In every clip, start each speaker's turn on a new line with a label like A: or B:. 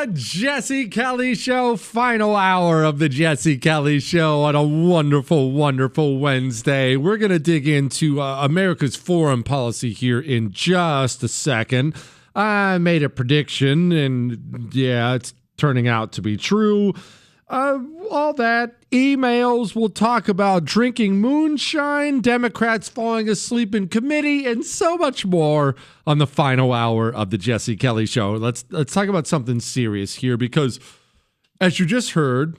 A: Jesse Kelly Show, final hour of the Jesse Kelly Show on a wonderful, wonderful Wednesday. We're going to dig into America's foreign policy here in just a second. I made a prediction, and yeah, it's turning out to be true. All that, emails, we'll talk about drinking moonshine, Democrats falling asleep in committee, and so much more on the final hour of the Jesse Kelly Show. Let's talk about something serious here, because as you just heard,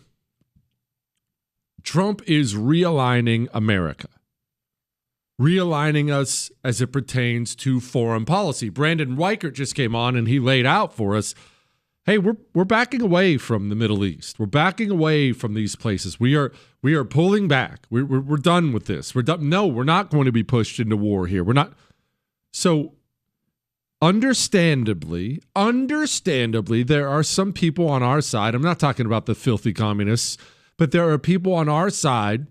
A: Trump is realigning America, realigning us as it pertains to foreign policy. Brandon Weichert just came on and he laid out for us, hey, we're backing away from the Middle East. We're backing away from these places. We are pulling back. We're done with this. We're done. No, we're not going to be pushed into war here. We're not. So, understandably, there are some people on our side. I'm not talking about the filthy communists, but there are people on our side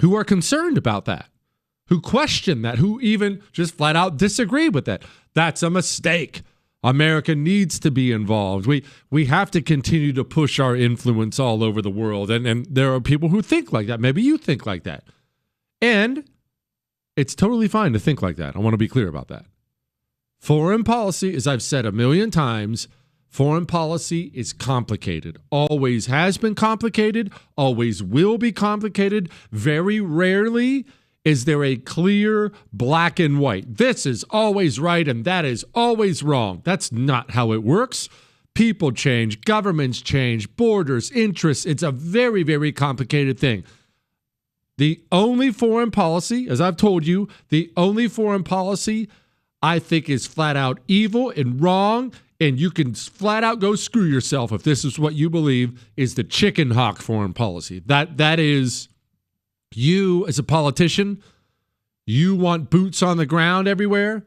A: who are concerned about that, who question that, who even just flat out disagree with that. That's a mistake. America needs to be involved. We have to continue to push our influence all over the world. And there are people who think like that. Maybe you think like that. And it's totally fine to think like that. I want to be clear about that. Foreign policy, as I've said a million times, foreign policy is complicated. Always has been complicated. Always will be complicated. Very rarely is there a clear black and white? This is always right and that is always wrong. That's not how it works. People change, governments change, borders, interests. It's a very, very complicated thing. The only foreign policy, as I've told you, the only foreign policy I think is flat out evil and wrong, and you can flat out go screw yourself if this is what you believe, is the chicken hawk foreign policy. That is... You, as a politician, you want boots on the ground everywhere,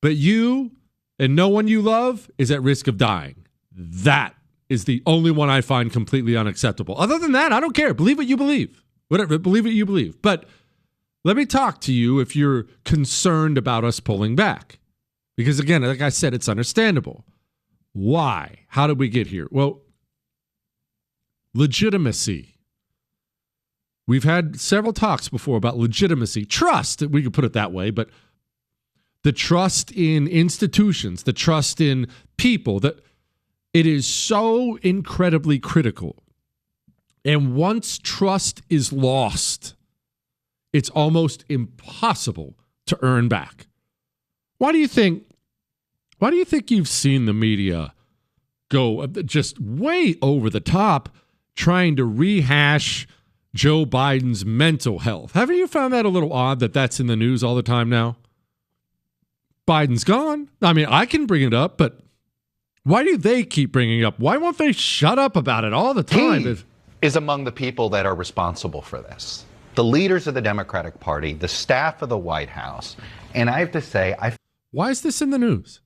A: but you and no one you love is at risk of dying. That is the only one I find completely unacceptable. Other than that, I don't care. Believe what you believe. Whatever, believe what you believe. But let me talk to you if you're concerned about us pulling back. Because again, like I said, it's understandable. Why? How did we get here? Well, legitimacy. We've had several talks before about legitimacy, trust, we could put it that way, but the trust in institutions, the trust in people, that it is so incredibly critical. And once trust is lost, it's almost impossible to earn back. Why do you think you've seen the media go just way over the top trying to rehash Joe Biden's mental health? Haven't you found that a little odd that that's in the news all the time now? Biden's gone. I mean, I can bring it up, but why do they keep bringing it up? Why won't they shut up about it all the time?
B: He is among the people that are responsible for this. The leaders of the Democratic Party, the staff of the White House, and I have to say,
A: why is this in the news?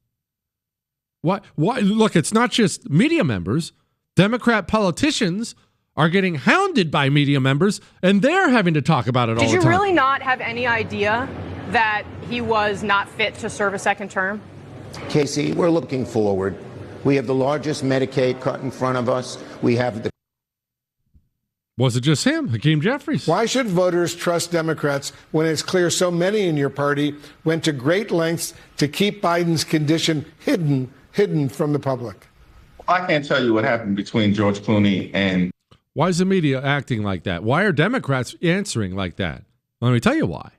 A: Why? Look, it's not just media members. Democrat politicians are getting hounded by media members, and they're having to talk about it all the time.
C: Did you really not have any idea that he was not fit to serve a second term?
D: Casey, we're looking forward. We have the largest Medicaid cut in front of us. We have the...
A: Was it just him, Hakeem Jeffries?
E: Why should voters trust Democrats when it's clear so many in your party went to great lengths to keep Biden's condition hidden from the public?
F: I can't tell you what happened between George Clooney and...
A: Why is the media acting like that? Why are Democrats answering like that? Let me tell you why.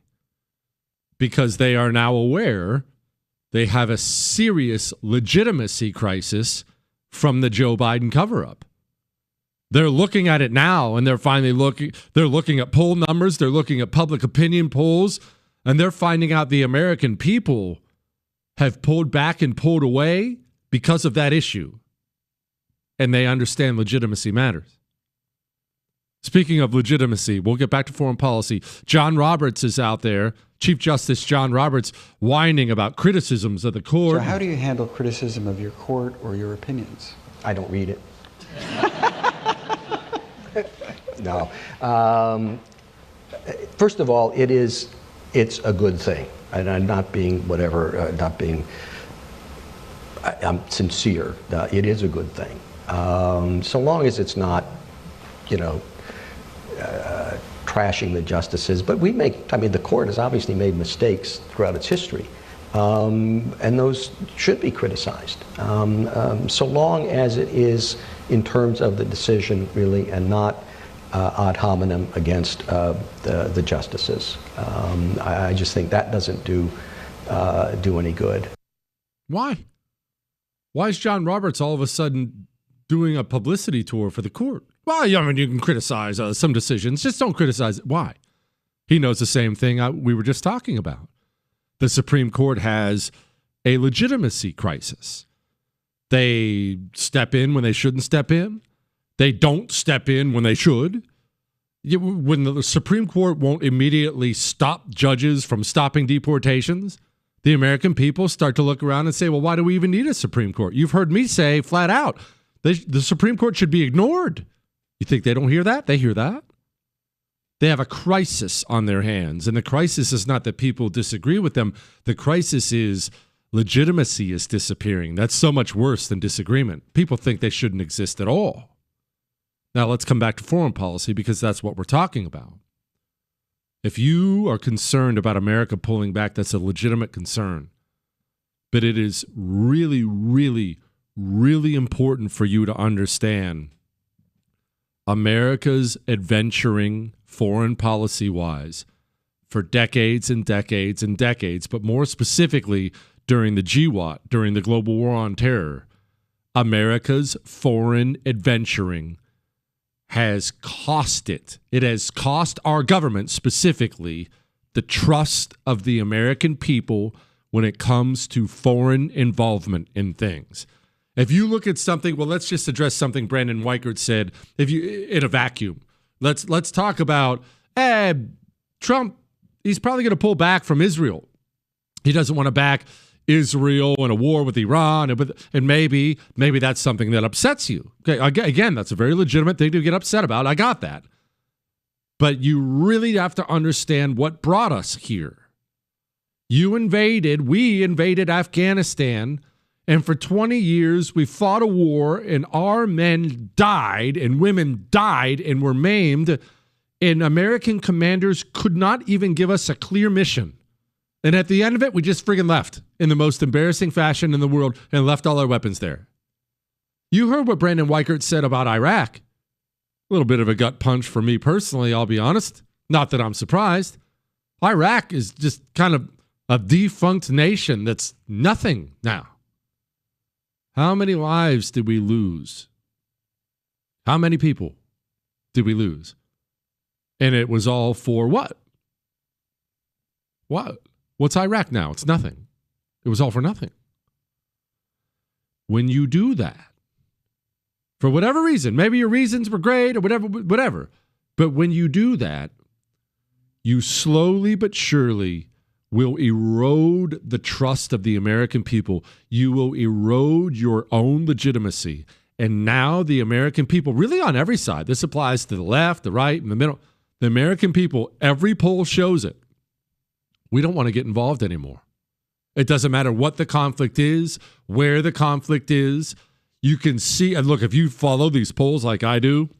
A: Because they are now aware they have a serious legitimacy crisis from the Joe Biden cover-up. They're looking at it now, and they're looking at poll numbers, they're looking at public opinion polls, and they're finding out the American people have pulled back and pulled away because of that issue. And they understand legitimacy matters. Speaking of legitimacy, we'll get back to foreign policy. John Roberts is out there, Chief Justice John Roberts, whining about criticisms of the court.
G: So how do you handle criticism of your court or your opinions?
H: I don't read it. No. First of all, it's a good thing. And I'm not being I'm sincere. It is a good thing. So long as it's not, trashing the justices. But the court has obviously made mistakes throughout its history. And those should be criticized. So long as it is in terms of the decision, really, and not ad hominem against the justices. I just think that doesn't do any good.
A: Why? Why is John Roberts all of a sudden doing a publicity tour for the court? Well, you can criticize some decisions. Just don't criticize it. Why? He knows the same thing we were just talking about. The Supreme Court has a legitimacy crisis. They step in when they shouldn't step in. They don't step in when they should. When the Supreme Court won't immediately stop judges from stopping deportations, the American people start to look around and say, well, why do we even need a Supreme Court? You've heard me say flat out, the Supreme Court should be ignored. You think they don't hear that? They hear that. They have a crisis on their hands. And the crisis is not that people disagree with them. The crisis is legitimacy is disappearing. That's so much worse than disagreement. People think they shouldn't exist at all. Now let's come back to foreign policy because that's what we're talking about. If you are concerned about America pulling back, that's a legitimate concern. But it is really, really, really important for you to understand America's adventuring foreign policy-wise for decades and decades and decades, but more specifically during the GWOT, during the Global War on Terror, America's foreign adventuring has cost it. It has cost our government specifically the trust of the American people when it comes to foreign involvement in things. If you look at something, well, let's just address something Brandon Weichert said. If you in a vacuum, let's talk about Trump. He's probably going to pull back from Israel. He doesn't want to back Israel in a war with Iran, and maybe that's something that upsets you. Okay, again, that's a very legitimate thing to get upset about. I got that, but you really have to understand what brought us here. We invaded Afghanistan. And for 20 years, we fought a war, and our men died, and women died, and were maimed, and American commanders could not even give us a clear mission. And at the end of it, we just friggin' left in the most embarrassing fashion in the world and left all our weapons there. You heard what Brandon Weichert said about Iraq. A little bit of a gut punch for me personally, I'll be honest. Not that I'm surprised. Iraq is just kind of a defunct nation that's nothing now. How many lives did we lose? How many people did we lose? And it was all for what? What? What's Iraq now? It's nothing. It was all for nothing. When you do that, for whatever reason, maybe your reasons were great or whatever, but when you do that, you slowly but surely will erode the trust of the American people. You will erode your own legitimacy. And now the American people, really on every side, this applies to the left, the right, and the middle, the American people, every poll shows it. We don't want to get involved anymore. It doesn't matter what the conflict is, where the conflict is. You can see, and look, if you follow these polls like I do,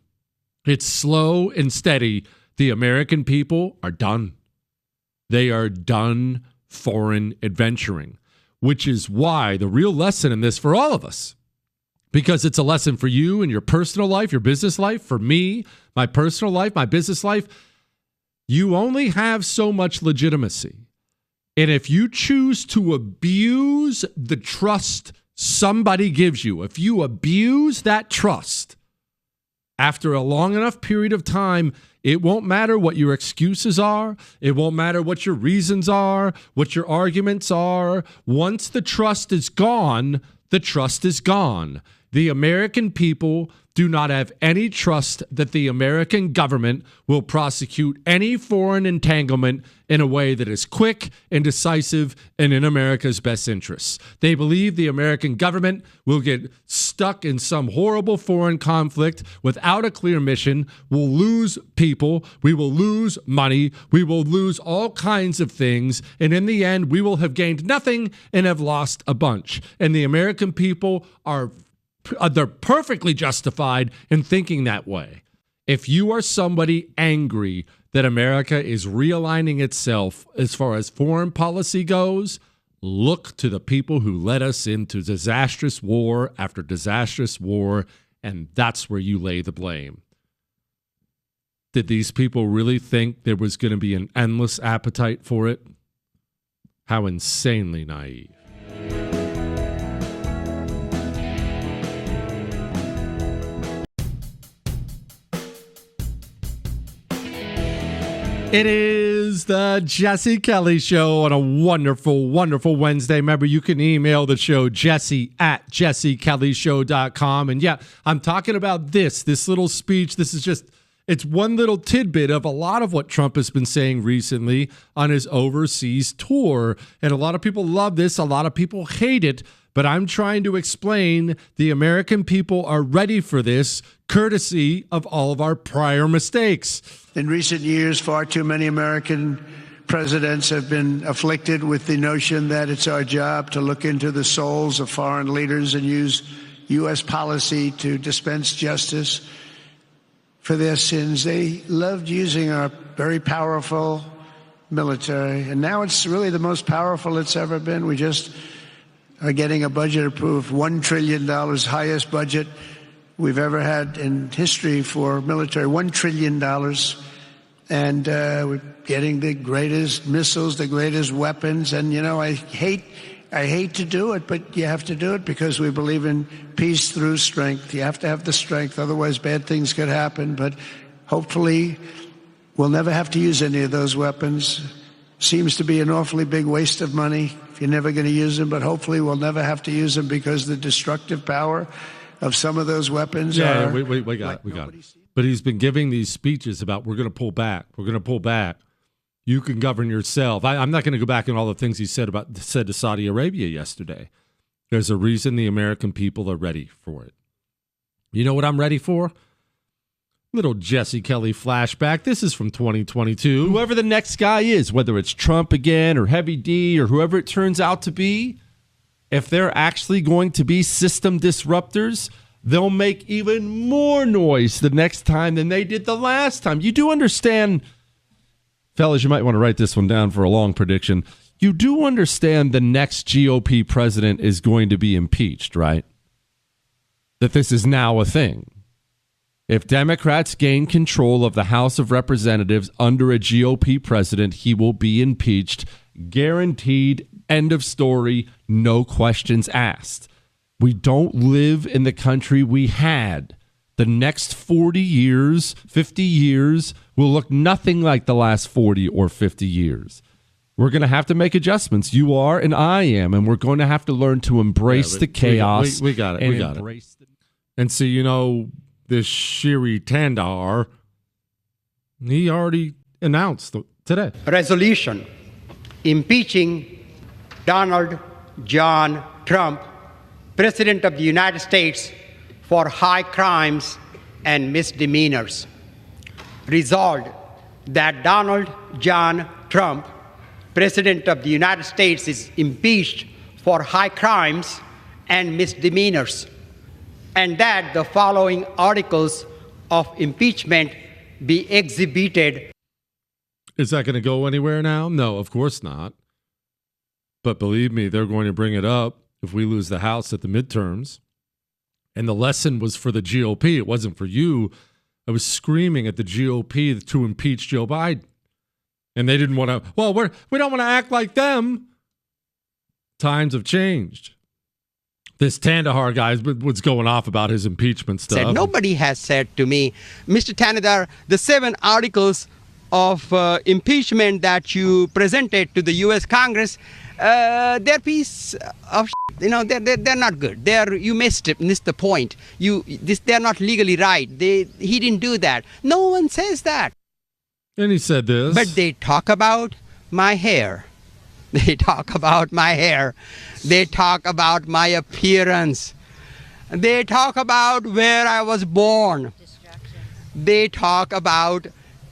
A: it's slow and steady. The American people are done. They are done foreign adventuring, which is why the real lesson in this for all of us, because it's a lesson for you in your personal life, your business life, for me, my personal life, my business life, you only have so much legitimacy. And if you choose to abuse the trust somebody gives you, if you abuse that trust, after a long enough period of time, it won't matter what your excuses are. It won't matter what your reasons are, what your arguments are. Once the trust is gone, the trust is gone. The American people do not have any trust that the American government will prosecute any foreign entanglement in a way that is quick and decisive and in America's best interests. They believe the American government will get stuck in some horrible foreign conflict without a clear mission. We'll lose people. We will lose money. We will lose all kinds of things. And in the end, we will have gained nothing and have lost a bunch. And the American people they're perfectly justified in thinking that way. If you are somebody angry that America is realigning itself as far as foreign policy goes, look to the people who led us into disastrous war after disastrous war, and that's where you lay the blame. Did these people really think there was going to be an endless appetite for it? How insanely naive. It is the Jesse Kelly Show on a wonderful, wonderful Wednesday. Remember, you can email the show, jesse@jessekellyshow.com. And yeah, I'm talking about this little speech. This is just, it's one little tidbit of a lot of what Trump has been saying recently on his overseas tour. And a lot of people love this. A lot of people hate it. But I'm trying to explain the American people are ready for this, courtesy of all of our prior mistakes.
I: In recent years, far too many American presidents have been afflicted with the notion that it's our job to look into the souls of foreign leaders and use U.S. policy to dispense justice for their sins. They loved using our very powerful military, and now it's really the most powerful it's ever been. We just are getting a budget approved, $1 trillion, highest budget we've ever had in history for military, $1 trillion. And we're getting the greatest missiles, the greatest weapons. And, you know, I hate to do it, but you have to do it because we believe in peace through strength. You have to have the strength, otherwise bad things could happen. But hopefully we'll never have to use any of those weapons. Seems to be an awfully big waste of money if you're never going to use them, but hopefully we'll never have to use them because the destructive power of some of those weapons
A: we got it. But he's been giving these speeches about we're going to pull back. We're going to pull back. You can govern yourself. I'm not going to go back on all the things he said to Saudi Arabia yesterday. There's a reason the American people are ready for it. You know what I'm ready for? Little Jesse Kelly flashback. This is from 2022. Whoever the next guy is, whether it's Trump again or Heavy D or whoever it turns out to be, if they're actually going to be system disruptors, they'll make even more noise the next time than they did the last time. You do understand, fellas, you might want to write this one down for a long prediction. You do understand the next GOP president is going to be impeached, right? That this is now a thing. If Democrats gain control of the House of Representatives under a GOP president, he will be impeached. Guaranteed. End of story. No questions asked. We don't live in the country we had. The next 40 years, 50 years will look nothing like the last 40 or 50 years. We're going to have to make adjustments. You are and I am, and we're going to have to learn to embrace the chaos. We got it. And so, you know, this Shiri Tandar, he already announced today.
J: Resolution impeaching Donald John Trump, President of the United States, for high crimes and misdemeanors. Resolved that Donald John Trump, President of the United States, is impeached for high crimes and misdemeanors, and that the following articles of impeachment be exhibited.
A: Is that going to go anywhere now? No, of course not. But believe me, they're going to bring it up if we lose the House at the midterms. And the lesson was for the GOP. It wasn't for you. I was screaming at the GOP to impeach Joe Biden. And they didn't want to, well, we don't want to act like them. Times have changed. This Tandahar guy was going off about his impeachment stuff.
J: Nobody has said to me, Mr. Tandahar, the 7 articles of impeachment that you presented to the U.S. Congress, they're piece of shit. they're not good. You missed the point. They're not legally right. He didn't do that. No one says that.
A: And he said this.
J: But they talk about my hair. They talk about my hair. They talk about my appearance. They talk about where I was born. They talk about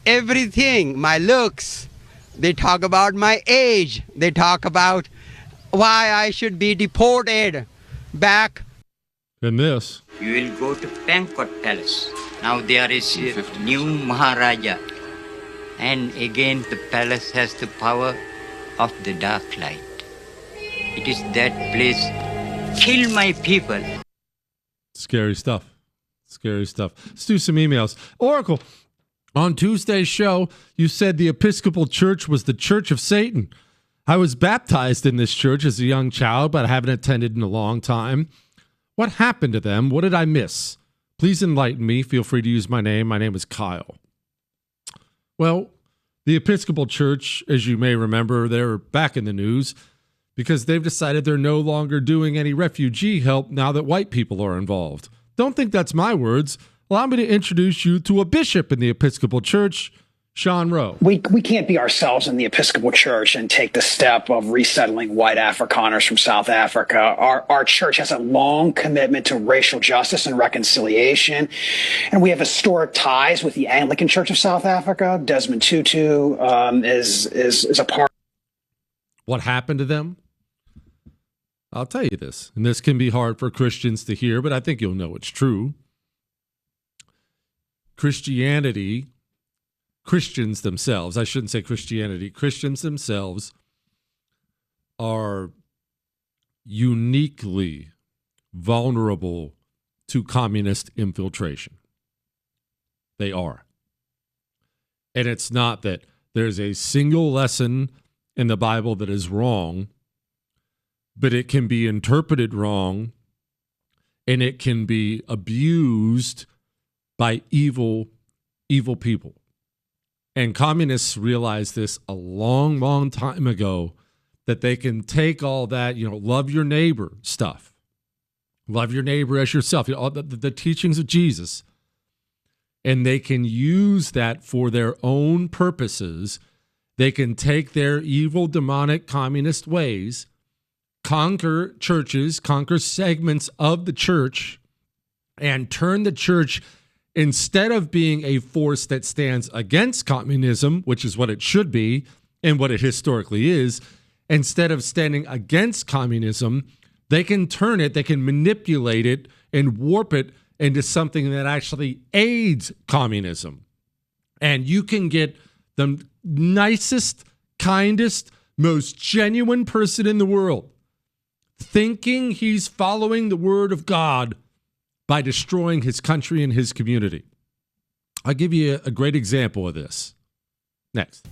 J: everything, my looks. They talk about my age. They talk about why I should be deported back.
A: And this.
K: You will go to Pankot Palace. Now there is a new Maharaja. And again the palace has the power of the dark light. It is that place. Kill my people.
A: Scary stuff. Scary stuff. Let's do some emails. Oracle, on Tuesday's show, you said the Episcopal Church was the Church of Satan. I was baptized in this church as a young child, but I haven't attended in a long time. What happened to them? What did I miss? Please enlighten me. Feel free to use my name. My name is Kyle. Well, the Episcopal Church, as you may remember, they're back in the news because they've decided they're no longer doing any refugee help now that white people are involved. Don't think that's my words. Allow me to introduce you to a bishop in the Episcopal Church, Sean Rowe.
L: We can't be ourselves in the Episcopal Church and take the step of resettling white Afrikaners from South Africa. Our church has a long commitment to racial justice and reconciliation, and we have historic ties with the Anglican Church of South Africa. Desmond Tutu is a part.
A: What happened to them? I'll tell you this, and this can be hard for Christians to hear, but I think you'll know it's true. Christians themselves, I shouldn't say Christianity, Christians themselves are uniquely vulnerable to communist infiltration. They are. And it's not that there's a single lesson in the Bible that is wrong, but it can be interpreted wrong and it can be abused by evil people. And communists realized this a long, long time ago, that they can take all that, love your neighbor stuff, love your neighbor as yourself, all the teachings of Jesus, and they can use that for their own purposes. They can take their evil, demonic, communist ways, conquer churches, conquer segments of the church, and turn the church, instead of being a force that stands against communism, which is what it should be and what it historically is, instead of standing against communism, they can turn it, they can manipulate it and warp it into something that actually aids communism. And you can get the nicest, kindest, most genuine person in the world thinking he's following the word of God by destroying his country and his community. I'll give you a great example of this next.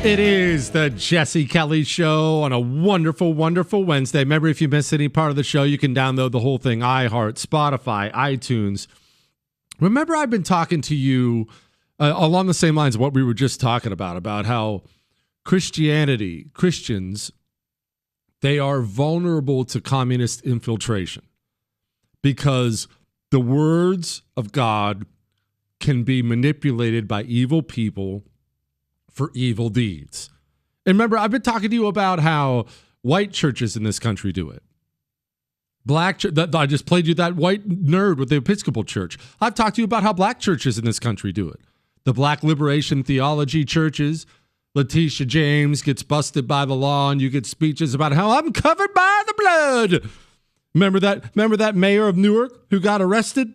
A: It is the Jesse Kelly Show on a wonderful, wonderful Wednesday. Remember, if you missed any part of the show, you can download the whole thing, iHeart, Spotify, iTunes. Remember, I've been talking to you along the same lines of what we were just talking about how Christians, they are vulnerable to communist infiltration because the words of God can be manipulated by evil people for evil deeds. And remember, I've been talking to you about how white churches in this country do it. I just played you that white nerd with the Episcopal Church. I've talked to you about how black churches in this country do it. The Black Liberation Theology churches. Letitia James gets busted by the law, and you get speeches about how I'm covered by the blood. Remember that mayor of Newark who got arrested?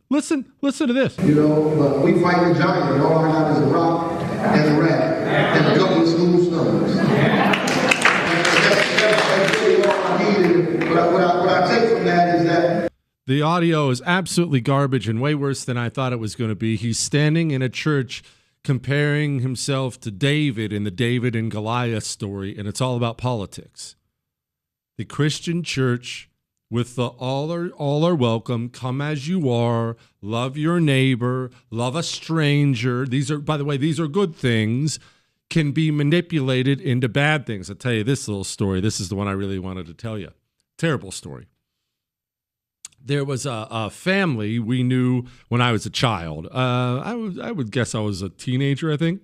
A: Listen to this.
M: We fight the giant, and all I got is a rock and a rat and a couple of school stones. That's really all I needed. What I take from that is that
A: the audio is absolutely garbage and way worse than I thought it was going to be. He's standing in a church comparing himself to David in the David and Goliath story, and it's all about politics. The Christian church with the all are welcome, come as you are, love your neighbor, love a stranger. These are, by the way, these are good things, can be manipulated into bad things. I'll tell you this little story. This is the one I really wanted to tell you. Terrible story. There was a family we knew when I was a child. I would guess I was a teenager, I think.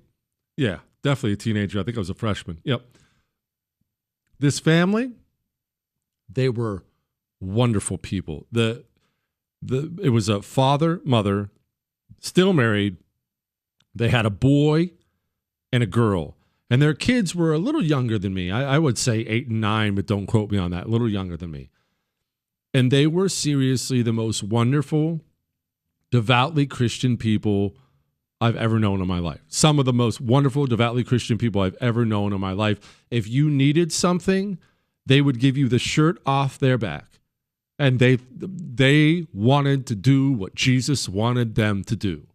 A: Yeah, definitely a teenager. I think I was a freshman. Yep. This family, they were wonderful people. It was a father, mother, still married. They had a boy and a girl. And their kids were a little younger than me. I would say 8 and 9, but don't quote me on that. A little younger than me. And they were seriously the most wonderful, devoutly Christian people I've ever known in my life. Some of the most wonderful, devoutly Christian people I've ever known in my life. If you needed something, they would give you the shirt off their back. And they wanted to do what Jesus wanted them to do.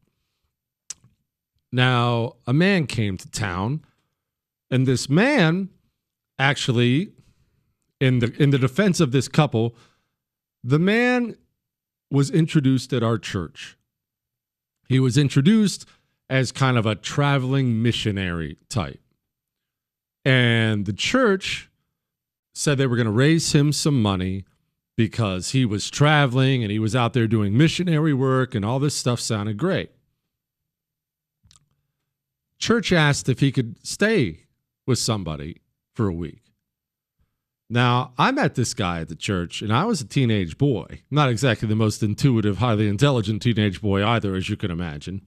A: Now, a man came to town, and this man, actually, in the defense of this couple, the man was introduced at our church. He was introduced as kind of a traveling missionary type. And the church said they were going to raise him some money because he was traveling and he was out there doing missionary work and all this stuff sounded great. Church asked if he could stay with somebody for a week. Now, I met this guy at the church, and I was a teenage boy. Not exactly the most intuitive, highly intelligent teenage boy either, as you can imagine.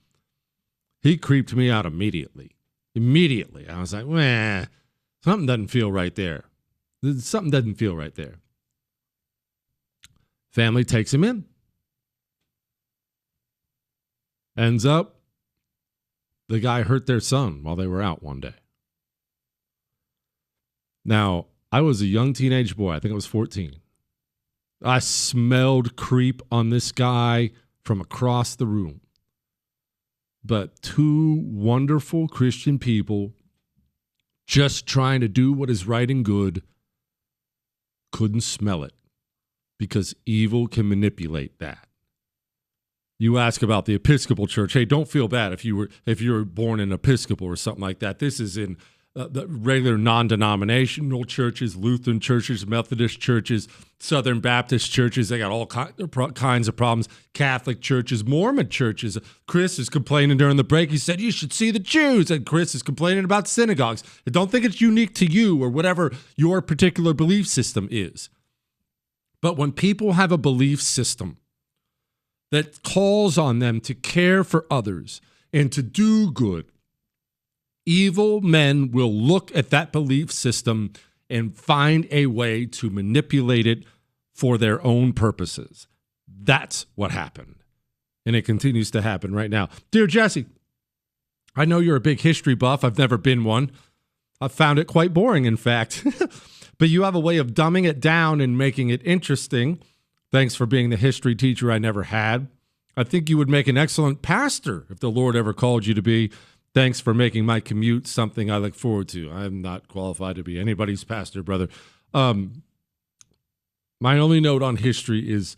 A: He creeped me out immediately. Immediately. I was like, meh, something doesn't feel right there. Something doesn't feel right there. Family takes him in. Ends up, the guy hurt their son while they were out one day. Now, I was a young teenage boy. I think I was 14. I smelled creep on this guy from across the room. But two wonderful Christian people just trying to do what is right and good couldn't smell it because evil can manipulate that. You ask about the Episcopal Church. Hey, don't feel bad if you were born in Episcopal or something like that. This is in the regular non-denominational churches, Lutheran churches, Methodist churches, Southern Baptist churches. They got all kinds of problems. Catholic churches, Mormon churches. Chris is complaining during the break. He said, you should see the Jews. And Chris is complaining about synagogues. I don't think it's unique to you or whatever your particular belief system is. But when people have a belief system that calls on them to care for others and to do good, evil men will look at that belief system and find a way to manipulate it for their own purposes. That's what happened. And it continues to happen right now. Dear Jesse, I know you're a big history buff. I've never been one. I've found it quite boring, in fact. But you have a way of dumbing it down and making it interesting. Thanks for being the history teacher I never had. I think you would make an excellent pastor if the Lord ever called you to be. Thanks for making my commute something I look forward to. I'm not qualified to be anybody's pastor, brother. My only note on history is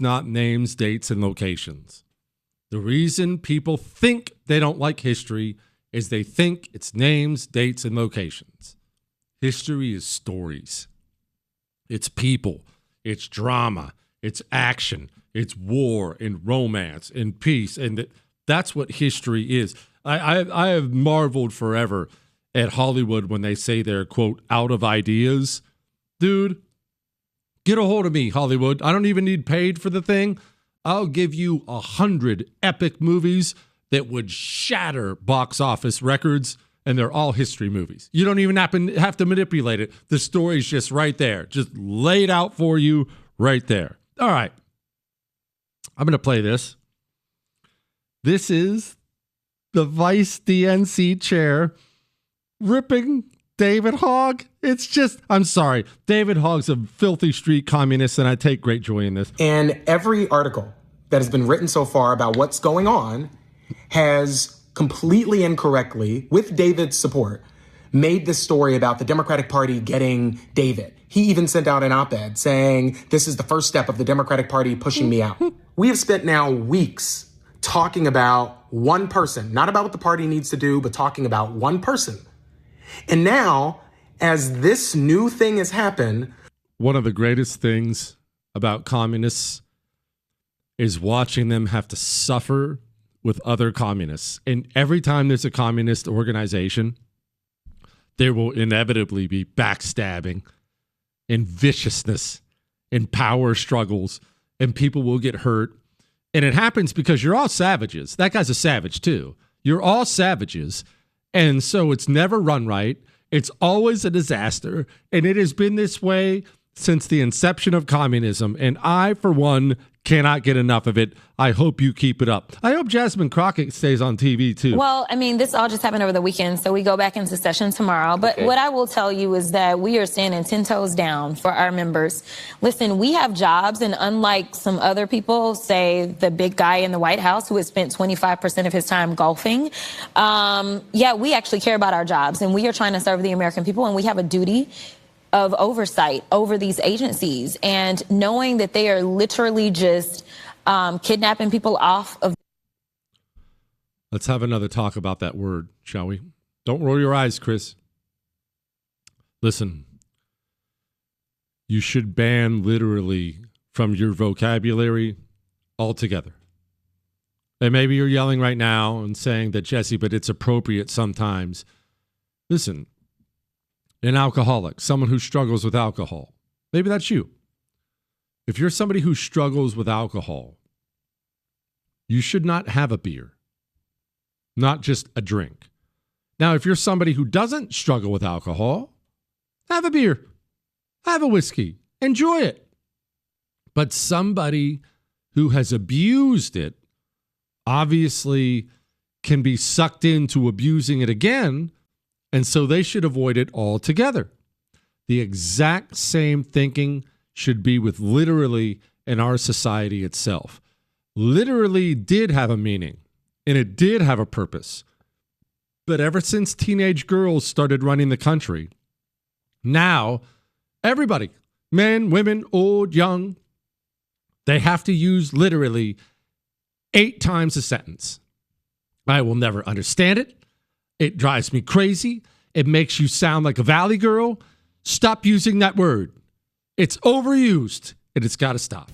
A: not names, dates, and locations. The reason people think they don't like history is they think it's names, dates, and locations. History is stories. It's people. It's drama. It's action. It's war and romance and peace. And that's what history is. I have marveled forever at Hollywood when they say they're, quote, out of ideas. Dude, get a hold of me, Hollywood. I don't even need paid for the thing. I'll give you 100 epic movies that would shatter box office records, and they're all history movies. You don't even have to manipulate it. The story's just right there. Just laid out for you right there. All right. I'm going to play this. This is the Vice DNC chair ripping David Hogg. It's just, I'm sorry. David Hogg's a filthy street communist, and I take great joy in this.
N: And every article that has been written so far about what's going on has completely incorrectly, with David's support, made this story about the Democratic Party getting David. He even sent out an op-ed saying, this is the first step of the Democratic Party pushing me out. We have spent now weeks talking about one person, not about what the party needs to do, but talking about one person. And now, as this new thing has happened...
A: One of the greatest things about communists is watching them have to suffer with other communists. And every time there's a communist organization, there will inevitably be backstabbing and viciousness and power struggles, and people will get hurt. And it happens because you're all savages. That guy's a savage too. You're all savages. And so it's never run right. It's always a disaster. And it has been this way since the inception of communism. And I, for one, cannot get enough of it. I hope you keep it up. I hope Jasmine Crockett stays on TV too.
O: Well, I mean, this all just happened over the weekend, so we go back into session tomorrow. But what I will tell you is that we are standing 10 toes down for our members. Listen, we have jobs, and unlike some other people, say the big guy in the White House who has spent 25% of his time golfing, we actually care about our jobs, and we are trying to serve the American people, and we have a duty of oversight over these agencies, and knowing that they are literally just kidnapping people off of.
A: Let's have another talk about that word, shall we? Don't roll your eyes, Chris. Listen, you should ban literally from your vocabulary altogether. And maybe you're yelling right now and saying that, Jesse, but it's appropriate sometimes. Listen, an alcoholic, someone who struggles with alcohol. Maybe that's you. If you're somebody who struggles with alcohol, you should not have a beer, not just a drink. Now, if you're somebody who doesn't struggle with alcohol, have a beer, have a whiskey, enjoy it. But somebody who has abused it obviously can be sucked into abusing it again. And so they should avoid it altogether. The exact same thinking should be with literally in our society itself. Literally did have a meaning, and it did have a purpose. But ever since teenage girls started running the country, now everybody, men, women, old, young, they have to use literally 8 times a sentence. I will never understand it. It drives me crazy. It makes you sound like a valley girl. Stop using that word. It's overused, and it's got to stop.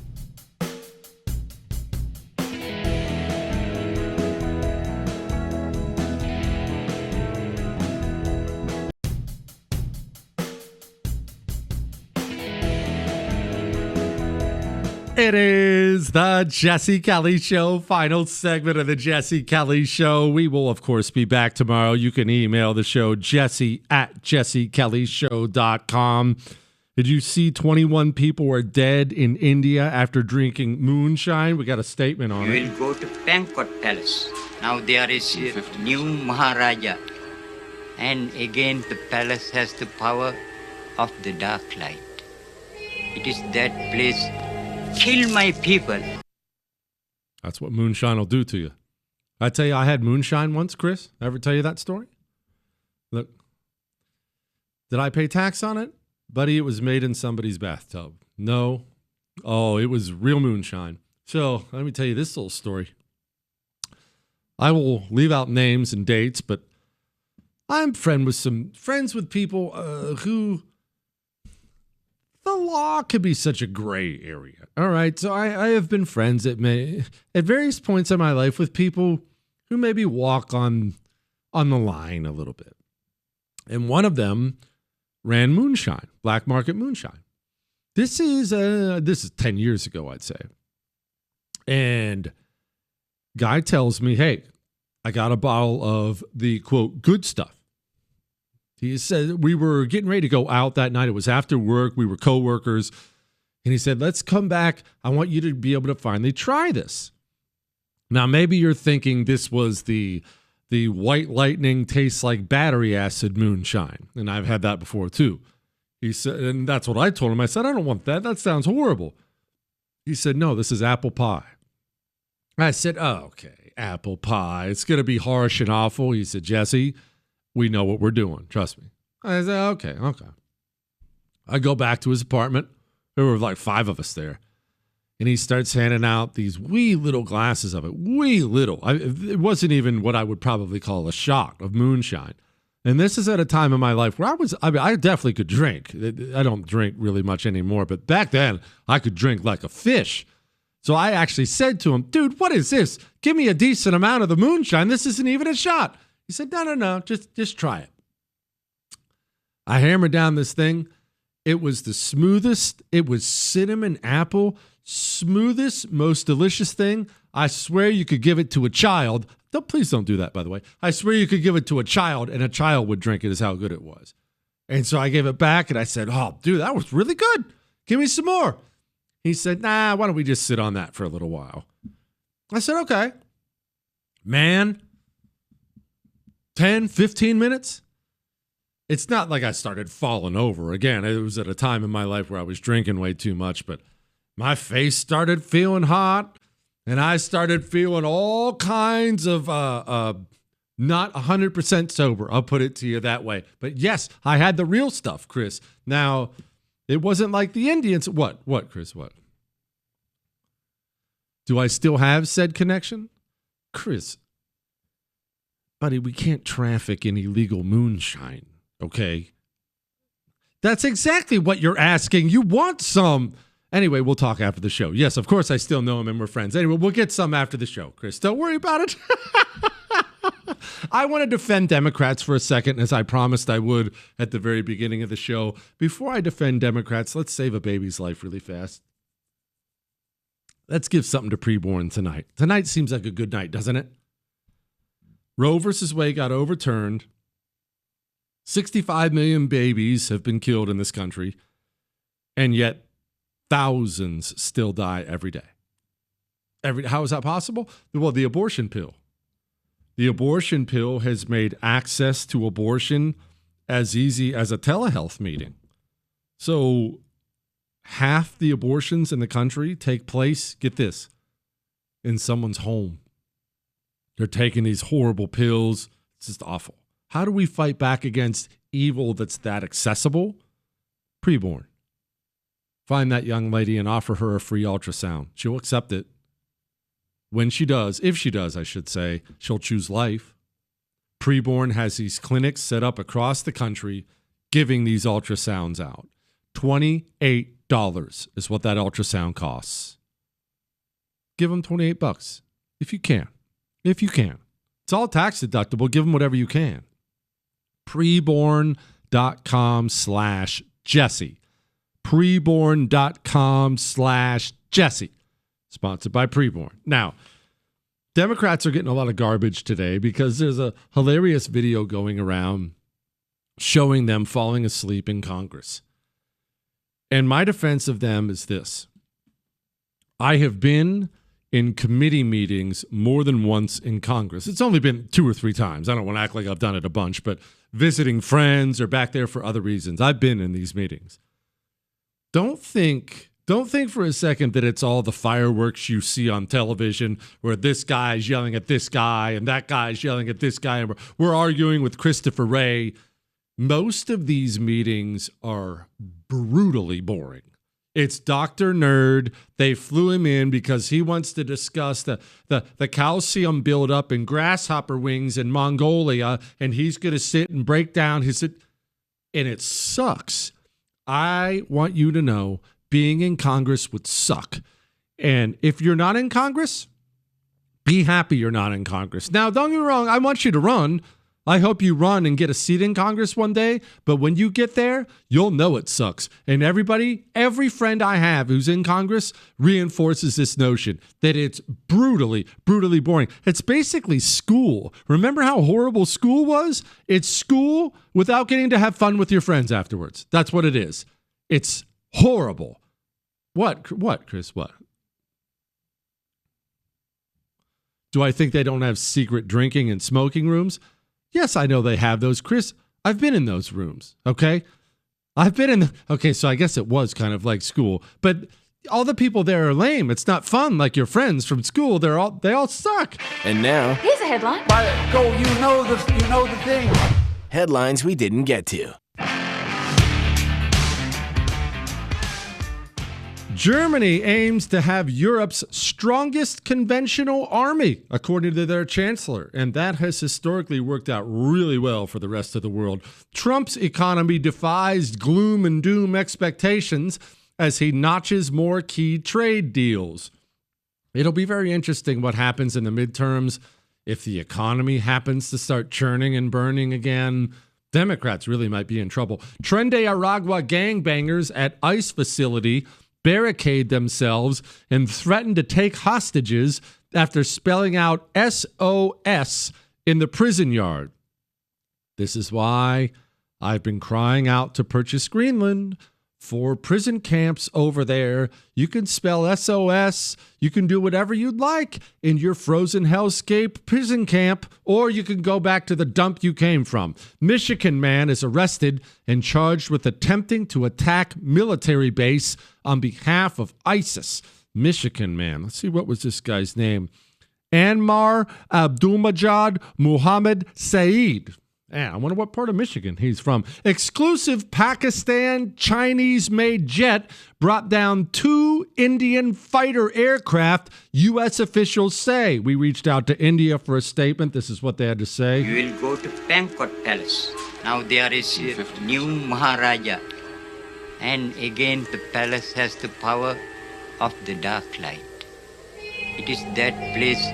A: It is the Jesse Kelly Show, final segment of the Jesse Kelly Show. We will, of course, be back tomorrow. You can email the show, jesse@jessekellyshow.com. Did you see 21 people were dead in India after drinking moonshine? We got a statement on it.
K: You will go to Banquet Palace. Now there is a new Maharaja. And again, the palace has the power of the dark light. It is that place. Kill my people.
A: That's what moonshine will do to you. I tell you, I had moonshine once, Chris. Ever tell you that story? Look, did I pay tax on it? Buddy, it was made in somebody's bathtub. No. Oh, it was real moonshine. So let me tell you this little story. I will leave out names and dates, but I'm friends with people who the law could be such a gray area. All right. So I have been friends at various points in my life with people who maybe walk on the line a little bit. And one of them ran moonshine, black market moonshine. This is 10 years ago, I'd say. And guy tells me, hey, I got a bottle of the, quote, good stuff. He said, we were getting ready to go out that night. It was after work. We were coworkers. And he said, let's come back. I want you to be able to finally try this. Now, maybe you're thinking this was the white lightning tastes like battery acid moonshine. And I've had that before too. He said, and that's what I told him. I said, I don't want that. That sounds horrible. He said, no, this is apple pie. I said, oh, okay, apple pie. It's going to be harsh and awful. He said, Jesse, We know what we're doing. Trust me. I said, okay. I go back to his apartment. There were like 5 of us there. And he starts handing out these wee little glasses of it. Wee little. It wasn't even what I would probably call a shot of moonshine. And this is at a time in my life where I definitely could drink. I don't drink really much anymore. But back then, I could drink like a fish. So I actually said to him, dude, what is this? Give me a decent amount of the moonshine. This isn't even a shot. He said, no, just try it. I hammered down this thing. It was the smoothest. It was cinnamon apple. Smoothest, most delicious thing. I swear you could give it to a child. Please don't do that, by the way. I swear you could give it to a child and a child would drink it, is how good it was. And so I gave it back and I said, oh, dude, that was really good. Give me some more. He said, nah, why don't we just sit on that for a little while? I said, okay. Man, 10, 15 minutes. It's not like I started falling over. Again, it was at a time in my life where I was drinking way too much, but my face started feeling hot, and I started feeling all kinds of not 100% sober. I'll put it to you that way. But yes, I had the real stuff, Chris. Now, it wasn't like the Indians. What, Chris, what? Do I still have said connection? Chris, buddy, we can't traffic in illegal moonshine, okay? That's exactly what you're asking. You want some. Anyway, we'll talk after the show. Yes, of course, I still know him and we're friends. Anyway, we'll get some after the show, Chris. Don't worry about it. I want to defend Democrats for a second, as I promised I would at the very beginning of the show. Before I defend Democrats, let's save a baby's life really fast. Let's give something to preborn tonight. Tonight seems like a good night, doesn't it? Roe versus Wade got overturned. 65 million babies have been killed in this country, and yet thousands still die every day. How is that possible? Well, the abortion pill. The abortion pill has made access to abortion as easy as a telehealth meeting. So half the abortions in the country take place, get this, in someone's home. They're taking these horrible pills. It's just awful. How do we fight back against evil that's that accessible? Preborn. Find that young lady and offer her a free ultrasound. She'll accept it. When she does, if she does, I should say, she'll choose life. Preborn has these clinics set up across the country giving these ultrasounds out. $28 is what that ultrasound costs. Give them $28 if you can. If you can. It's all tax deductible. Give them whatever you can. Preborn.com/Jesse. Preborn.com/Jesse. Sponsored by Preborn. Now, Democrats are getting a lot of garbage today because there's a hilarious video going around showing them falling asleep in Congress. And my defense of them is this. I have been in committee meetings more than once in Congress. It's only been 2 or 3 times. I don't want to act like I've done it a bunch, but visiting friends or back there for other reasons. I've been in these meetings. Don't think for a second that it's all the fireworks you see on television where this guy's yelling at this guy and that guy's yelling at this guy and we're arguing with Christopher Wray. Most of these meetings are brutally boring. It's Dr. Nerd. They flew him in because he wants to discuss the calcium buildup in grasshopper wings in Mongolia, and he's going to sit and break down his... And it sucks. I want you to know being in Congress would suck. And if you're not in Congress, be happy you're not in Congress. Now, don't get me wrong. I want you to run. I hope you run and get a seat in Congress one day. But when you get there, you'll know it sucks. And every friend I have who's in Congress reinforces this notion that it's brutally, brutally boring. It's basically school. Remember how horrible school was? It's school without getting to have fun with your friends afterwards. That's what it is. It's horrible. What, Chris? What? Do I think they don't have secret drinking and smoking rooms? Yes, I know they have those, Chris. I've been in those rooms, okay? So I guess it was kind of like school. But all the people there are lame. It's not fun like your friends from school. They all suck.
P: And now...
Q: Here's a headline.
P: You know the thing. headlines we didn't get to.
A: Germany aims to have Europe's strongest conventional army, according to their chancellor, and that has historically worked out really well for the rest of the world. Trump's economy defies gloom and doom expectations as he notches more key trade deals. It'll be very interesting what happens in the midterms if the economy happens to start churning and burning again. Democrats really might be in trouble. Trende Aragua gangbangers at ICE facility barricade themselves and threaten to take hostages after spelling out SOS in the prison yard. This is why I've been crying out to purchase Greenland for prison camps over there. You can spell SOS. You can do whatever you'd like in your frozen hellscape prison camp, or you can go back to the dump you came from. Michigan man is arrested and charged with attempting to attack military base on behalf of ISIS. Michigan man. Let's see, what was this guy's name? Anmar Abdulmajid Muhammad Saeed. I wonder what part of Michigan he's from. Exclusive Pakistan Chinese-made jet brought down 2 Indian fighter aircraft, U.S. officials say. We reached out to India for a statement. This is what they had to say.
K: You will go to Banquet Palace. Now there is a new Maharaja. And again, the palace has the power of the dark light. It is that place.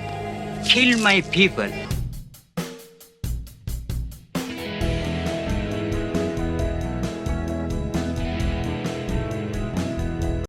K: Kill my people.